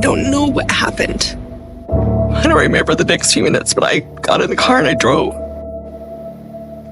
don't know what happened. I don't remember the next few minutes, but I got in the car and I drove.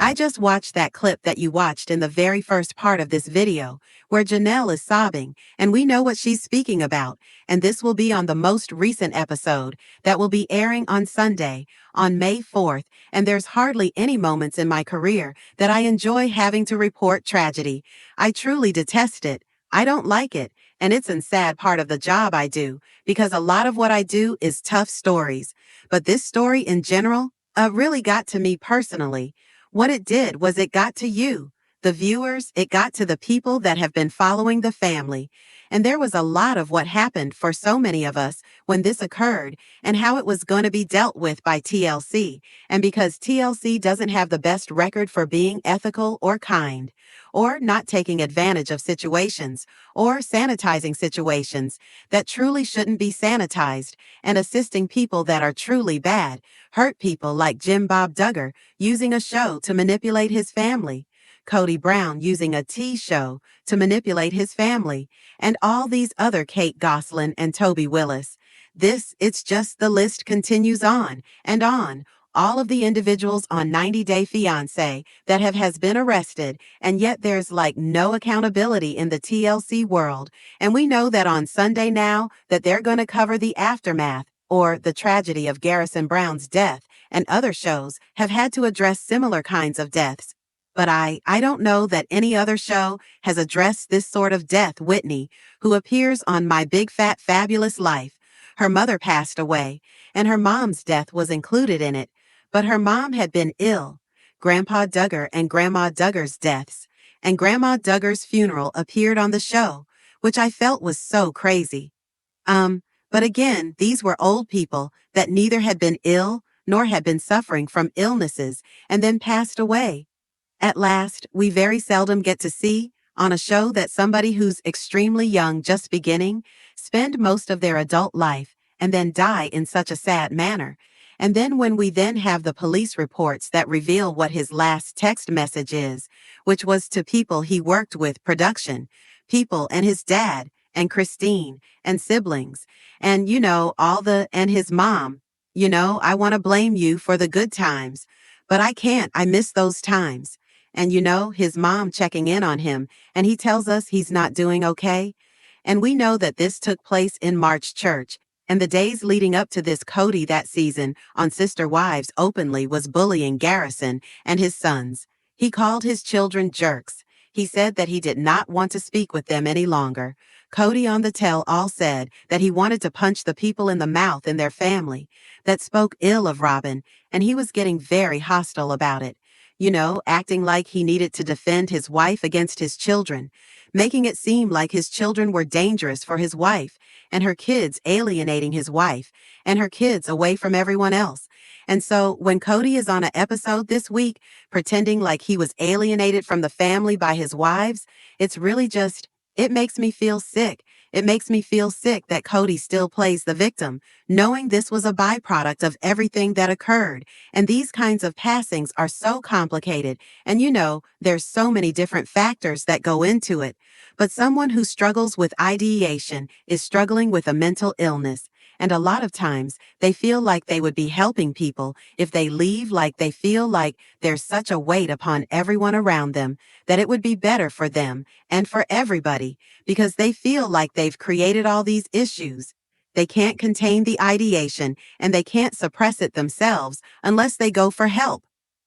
I just watched that clip that you watched in the very first part of this video, where Janelle is sobbing, and we know what she's speaking about, and this will be on the most recent episode that will be airing on Sunday, on May 4th, and there's hardly any moments in my career that I enjoy having to report tragedy. I truly detest it. I don't like it, and it's a sad part of the job I do, because a lot of what I do is tough stories. But this story in general, really got to me personally. What it did was it got to you, the viewers. It got to the people that have been following the family. And there was a lot of what happened for so many of us when this occurred and how it was going to be dealt with by TLC. And because TLC doesn't have the best record for being ethical or kind, or not taking advantage of situations, or sanitizing situations that truly shouldn't be sanitized, and assisting people that are truly bad, hurt people like Jim Bob Duggar using a show to manipulate his family, Kody Brown using a T show to manipulate his family, and all these other Kate Gosselin and Toby Willis. It's just the list continues on and on. All of the individuals on 90 Day Fiancé that has been arrested, and yet there's like no accountability in the TLC world. And we know that on Sunday now that they're going to cover the aftermath, or the tragedy of Garrison Brown's death, and other shows have had to address similar kinds of deaths. But I don't know that any other show has addressed this sort of death. Whitney, who appears on My Big Fat Fabulous Life, her mother passed away, and her mom's death was included in it. But her mom had been ill. Grandpa Duggar and Grandma Duggar's deaths, and Grandma Duggar's funeral appeared on the show, which I felt was so crazy. But again, these were old people that neither had been ill nor had been suffering from illnesses and then passed away. At last, we very seldom get to see, on a show, that somebody who's extremely young, just beginning, spend most of their adult life and then die in such a sad manner. And then when we then have the police reports that reveal what his last text message is, which was to people he worked with, production, people and his dad and Christine and siblings, and and his mom, I want to blame you for the good times, but I can't. I miss those times. And his mom checking in on him, and he tells us he's not doing okay. And we know that this took place in March Church, and the days leading up to this, Kody that season on Sister Wives openly was bullying Garrison and his sons. He called his children jerks. He said that he did not want to speak with them any longer. Kody on the tell-all said that he wanted to punch the people in the mouth in their family that spoke ill of Robin, and he was getting very hostile about it. Acting like he needed to defend his wife against his children, making it seem like his children were dangerous for his wife, and her kids alienating his wife, and her kids away from everyone else. And so when Kody is on an episode this week, pretending like he was alienated from the family by his wives, it's really just, it makes me feel sick. It makes me feel sick that Kody still plays the victim, knowing this was a byproduct of everything that occurred. And these kinds of passings are so complicated. And there's so many different factors that go into it. But someone who struggles with ideation is struggling with a mental illness. And a lot of times they feel like they would be helping people if they leave, like they feel like there's such a weight upon everyone around them that it would be better for them and for everybody, because they feel like they've created all these issues. They can't contain the ideation and they can't suppress it themselves unless they go for help.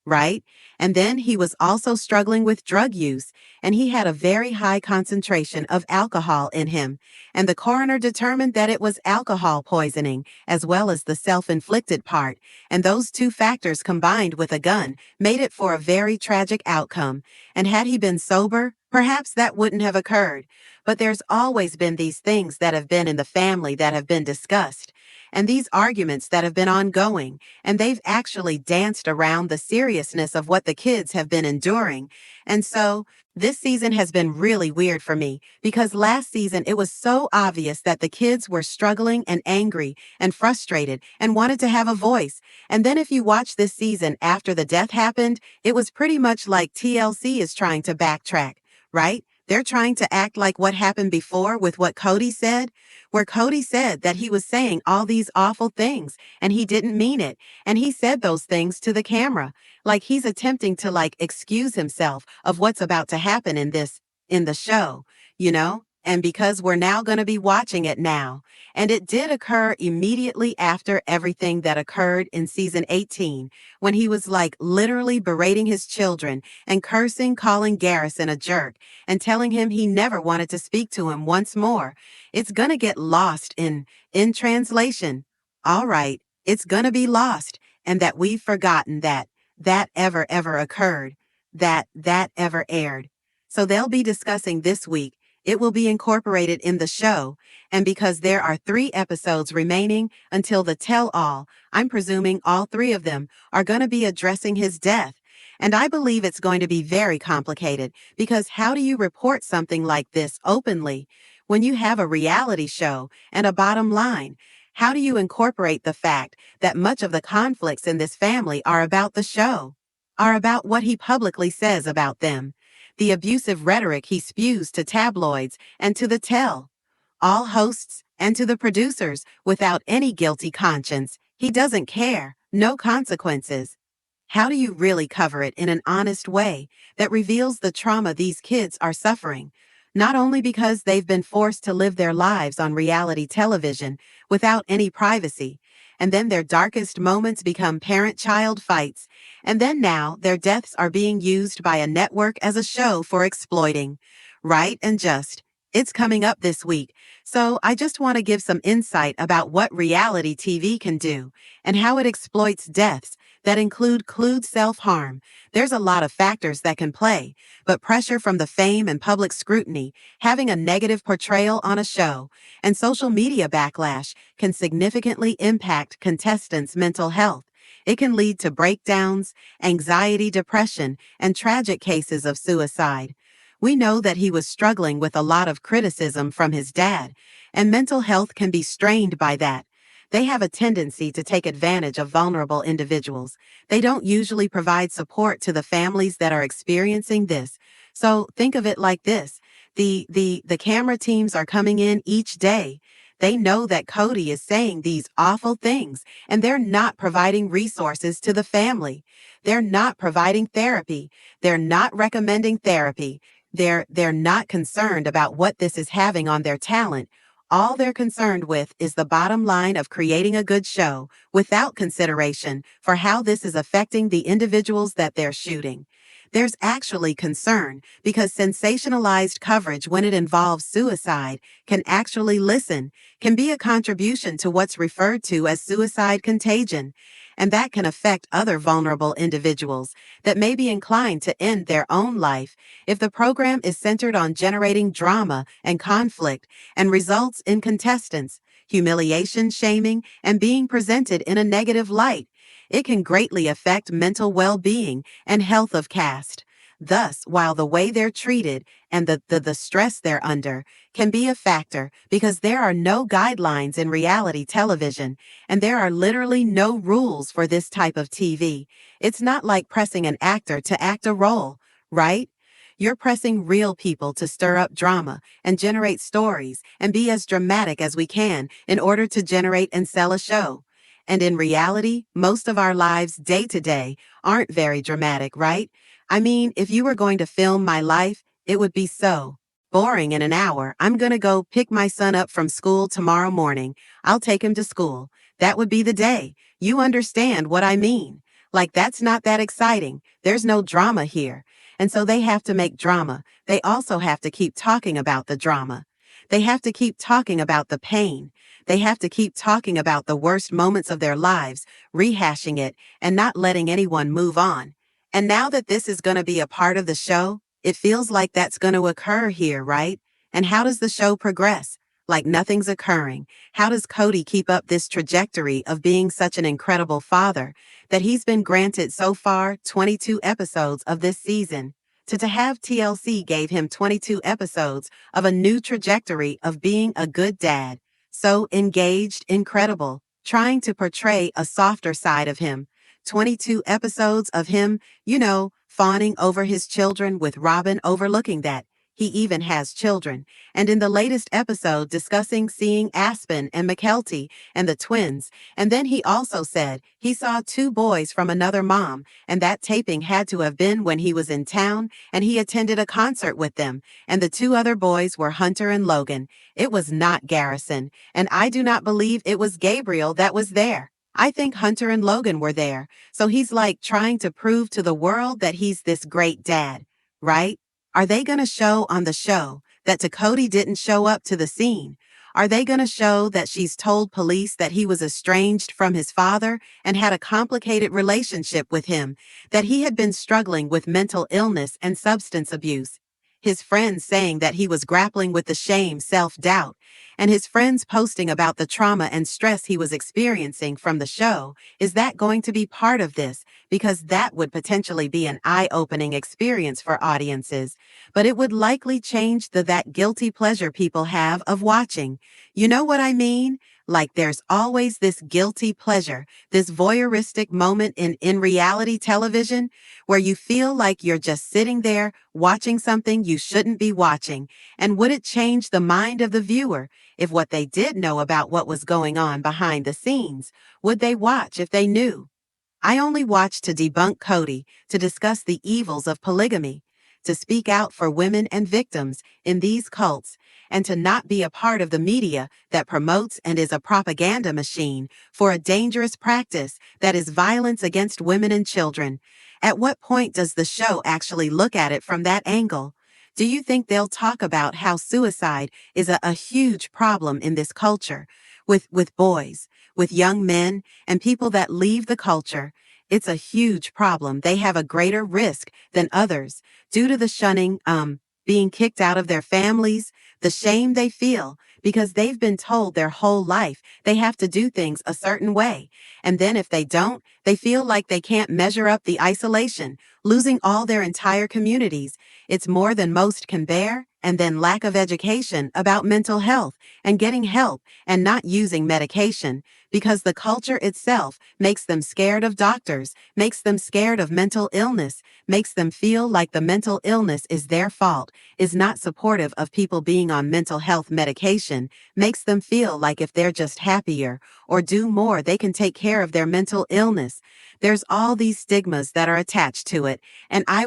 Right? And then he was also struggling with drug use, and he had a very high concentration of alcohol in him, and the coroner determined that it was alcohol poisoning as well as the self-inflicted part, and those two factors combined with a gun made it for a very tragic outcome. And had he been sober, perhaps that wouldn't have occurred. But there's always been these things that have been in the family that have been discussed, and these arguments that have been ongoing, and they've actually danced around the seriousness of what the kids have been enduring. And so this season has been really weird for me, because last season it was so obvious that the kids were struggling and angry and frustrated and wanted to have a voice. And then if you watch this season after the death happened, it was pretty much like TLC is trying to backtrack, right? They're trying to act like what happened before with what Kody said, where Kody said that he was saying all these awful things and he didn't mean it. And he said those things to the camera, like he's attempting to excuse himself of what's about to happen in the show, you know? And because we're now going to be watching it now. And it did occur immediately after everything that occurred in season 18, when he was literally berating his children and cursing, calling Garrison a jerk and telling him he never wanted to speak to him once more. It's going to get lost in translation. All right, it's going to be lost, and that we've forgotten that ever occurred, that ever aired. So they'll be discussing this week. It will be incorporated in the show, and because there are 3 episodes remaining until the tell-all, I'm presuming all 3 of them are going to be addressing his death. And I believe it's going to be very complicated, because how do you report something like this openly when you have a reality show and a bottom line? How do you incorporate the fact that much of the conflicts in this family are about the show, are about what he publicly says about them? The abusive rhetoric he spews to tabloids and to the all hosts and to the producers without any guilty conscience. He doesn't care, no consequences. How do you really cover it in an honest way that reveals the trauma these kids are suffering, not only because they've been forced to live their lives on reality television without any privacy, and then their darkest moments become parent-child fights, and then now their deaths are being used by a network as a show for exploiting. Right and just. It's coming up this week, so I just want to give some insight about what reality TV can do and how it exploits deaths that include self-harm. There's a lot of factors that can play, but pressure from the fame and public scrutiny, having a negative portrayal on a show, and social media backlash can significantly impact contestants' mental health. It can lead to breakdowns, anxiety, depression, and tragic cases of suicide. We know that he was struggling with a lot of criticism from his dad, and mental health can be strained by that. They have a tendency to take advantage of vulnerable individuals. They don't usually provide support to the families that are experiencing this. So think of it like this. The camera teams are coming in each day. They know that Kody is saying these awful things, and they're not providing resources to the family. They're not providing therapy. They're not recommending therapy. They're not concerned about what this is having on their talent. All they're concerned with is the bottom line of creating a good show without consideration for how this is affecting the individuals that they're shooting. There's actually concern because sensationalized coverage when it involves suicide can be a contribution to what's referred to as suicide contagion. And that can affect other vulnerable individuals that may be inclined to end their own life if the program is centered on generating drama and conflict and results in contestants, humiliation, shaming, and being presented in a negative light. It can greatly affect mental well-being and health of cast. Thus, while the way they're treated and the stress they're under can be a factor because there are no guidelines in reality television and there are literally no rules for this type of TV. It's not like pressing an actor to act a role, right? You're pressing real people to stir up drama and generate stories and be as dramatic as we can in order to generate and sell a show. And in reality, most of our lives day to day aren't very dramatic, right? I mean, if you were going to film my life, it would be so boring in an hour. I'm gonna go pick my son up from school tomorrow morning. I'll take him to school. That would be the day. You understand what I mean? That's not that exciting. There's no drama here. And so they have to make drama. They also have to keep talking about the drama. They have to keep talking about the pain. They have to keep talking about the worst moments of their lives, rehashing it, and not letting anyone move on. And now that this is going to be a part of the show, it feels like that's going to occur here, right? And how does the show progress? Like nothing's occurring. How does Kody keep up this trajectory of being such an incredible father that he's been granted so far 22 episodes of this season? To have TLC gave him 22 episodes of a new trajectory of being a good dad. So engaged, incredible, trying to portray a softer side of him. 22 episodes of him, fawning over his children with Robin overlooking that. He even has children. And in the latest episode discussing seeing Aspen and McKelty and the twins, and then he also said he saw two boys from another mom, and that taping had to have been when he was in town and he attended a concert with them, and the two other boys were Hunter and Logan. It was not Garrison, and I do not believe it was Gabriel that was there. I think Hunter and Logan were there, so he's like trying to prove to the world that he's this great dad, right? Are they going to show on the show that Kody didn't show up to the scene? Are they going to show that she's told police that he was estranged from his father and had a complicated relationship with him, that he had been struggling with mental illness and substance abuse? His friends saying that he was grappling with the shame, self-doubt, and his friends posting about the trauma and stress he was experiencing from the show. Is that going to be part of this? Because that would potentially be an eye-opening experience for audiences, but it would likely change that guilty pleasure people have of watching. You know what I mean? Like there's always this guilty pleasure, this voyeuristic moment in reality television where you feel like you're just sitting there watching something you shouldn't be watching. And would it change the mind of the viewer if what they did know about what was going on behind the scenes? Would they watch if they knew? I only watch to debunk Kody, to discuss the evils of polygamy, to speak out for women and victims in these cults, and to not be a part of the media that promotes and is a propaganda machine for a dangerous practice that is violence against women and children. At what point does the show actually look at it from that angle? Do you think they'll talk about how suicide is a huge problem in this culture, with boys, with young men, and people that leave the culture? It's a huge problem. They have a greater risk than others due to the shunning, being kicked out of their families, the shame they feel because they've been told their whole life they have to do things a certain way. And then if they don't, they feel like they can't measure up the isolation, losing all their entire communities. It's more than most can bear. And then lack of education about mental health and getting help and not using medication, because the culture itself makes them scared of doctors, makes them scared of mental illness, makes them feel like the mental illness is their fault, is not supportive of people being on mental health medication, makes them feel like if they're just happier or do more, they can take care of their mental illness. There's all these stigmas that are attached to it, and I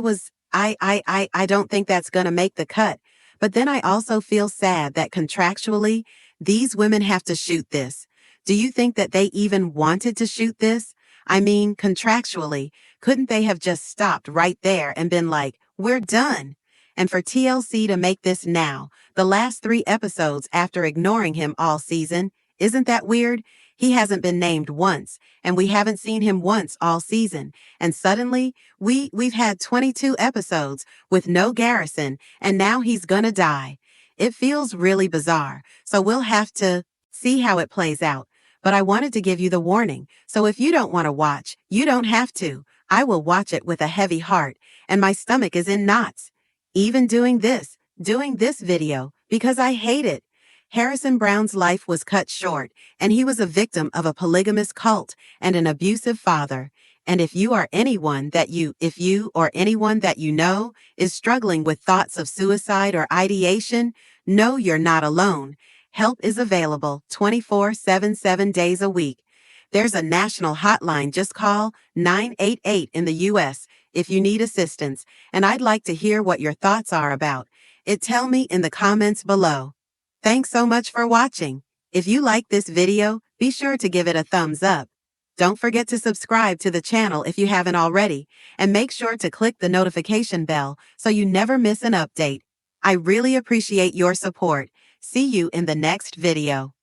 don't think that's gonna make the cut. But then I also feel sad that contractually, these women have to shoot this. Do you think that they even wanted to shoot this? I mean, contractually, couldn't they have just stopped right there and been like, we're done? And for TLC to make this now, the last 3 episodes after ignoring him all season, isn't that weird? He hasn't been named once, and we haven't seen him once all season. And suddenly, we've had 22 episodes with no Garrison, and now he's gonna die. It feels really bizarre, so we'll have to see how it plays out. But I wanted to give you the warning, so if you don't want to watch, you don't have to. I will watch it with a heavy heart, and my stomach is in knots. Even doing this video, because I hate it. Garrison Brown's life was cut short, and he was a victim of a polygamous cult and an abusive father. And if you or anyone that you know is struggling with thoughts of suicide or ideation, know you're not alone. Help is available 24/7, 7 days a week. There's a national hotline. Just call 988 in the U.S. if you need assistance, and I'd like to hear what your thoughts are about it. Tell me in the comments below. Thanks so much for watching. If you like this video, be sure to give it a thumbs up. Don't forget to subscribe to the channel if you haven't already, and make sure to click the notification bell so you never miss an update. I really appreciate your support. See you in the next video.